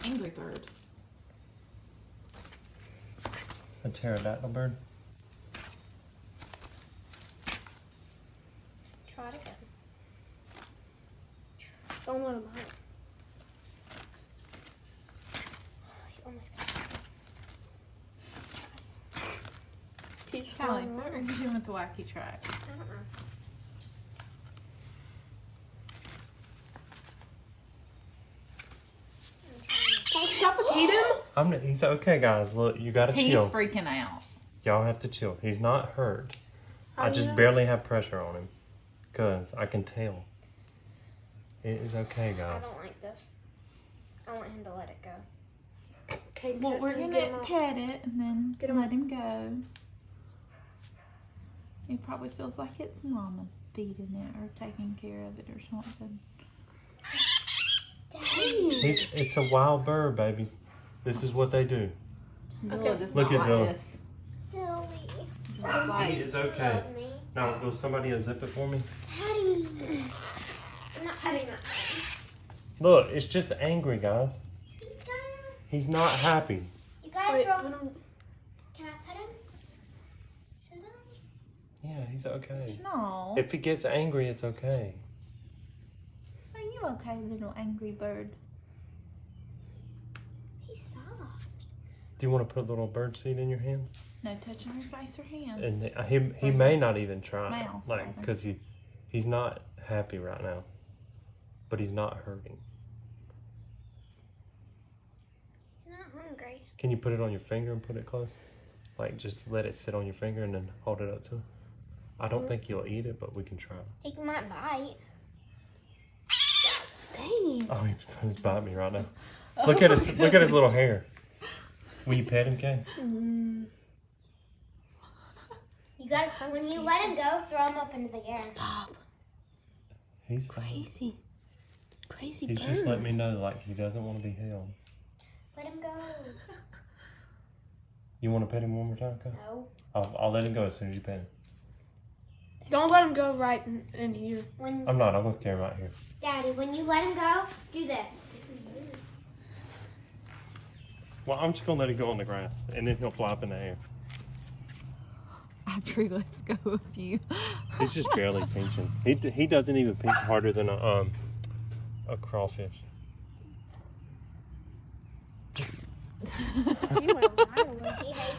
Angry bird. A pterodactyl bird. Try it again. Don't let him out. He almost got it. He's Callie, falling what are around. you doing with the wacky track? I don't know. Don't suffocate him. He's okay, guys. Look, you gotta He's chill. freaking out. Y'all have to chill. He's not hurt. How I do you just know? barely have pressure on him. Because I can tell. It is okay, I guys. don't like this. I want him to let it go. Okay, Well, we're gonna pet it and then Get him let him go. He probably feels like it's mama's feeding it or taking care of it or something. It's a wild bird, baby. This is what they do. Zilla does Look not at like Zilla. this. Silly. Zilla's like, It's okay. Love me. Now, will somebody unzip it for me? Daddy. I'm not petting that. Look, it's just angry, guys. He's gonna. He's not happy. You gotta Wait, throw. Can I pet him? Should I? Yeah, he's okay. no. If he gets angry, it's okay. Are you okay, little angry bird? He's soft. Do you want to put a little bird seed in your hand? No touching her face or hands. And he may not even try. Mouth, Like, rather. because he's not happy right now. But he's not hurting. He's not hungry. Can you put it on your finger and put it close? Like, just let it sit on your finger and then hold it up to him? I don't think he'll eat it, but we can try. He might bite. Dang. Oh, he's biting me right now. Look at his little hair. Will you pet him, Kay? You gotta, when you let him go, throw him up into the air. Stop. He's fine. Crazy He's just letting me know, like, he doesn't want to be held. Let him go. You want to pet him one more time, Kay? No. I'll let him go as soon as you pet him. Don't let him go right in here. When I'm not. I'm going to carry him out here. Daddy, when you let him go, do this. Well, I'm just going to let him go on the grass, and then he'll fly up in the air. After he lets go of you. He's just barely pinching. He doesn't even pinch harder than a crawfish. He hates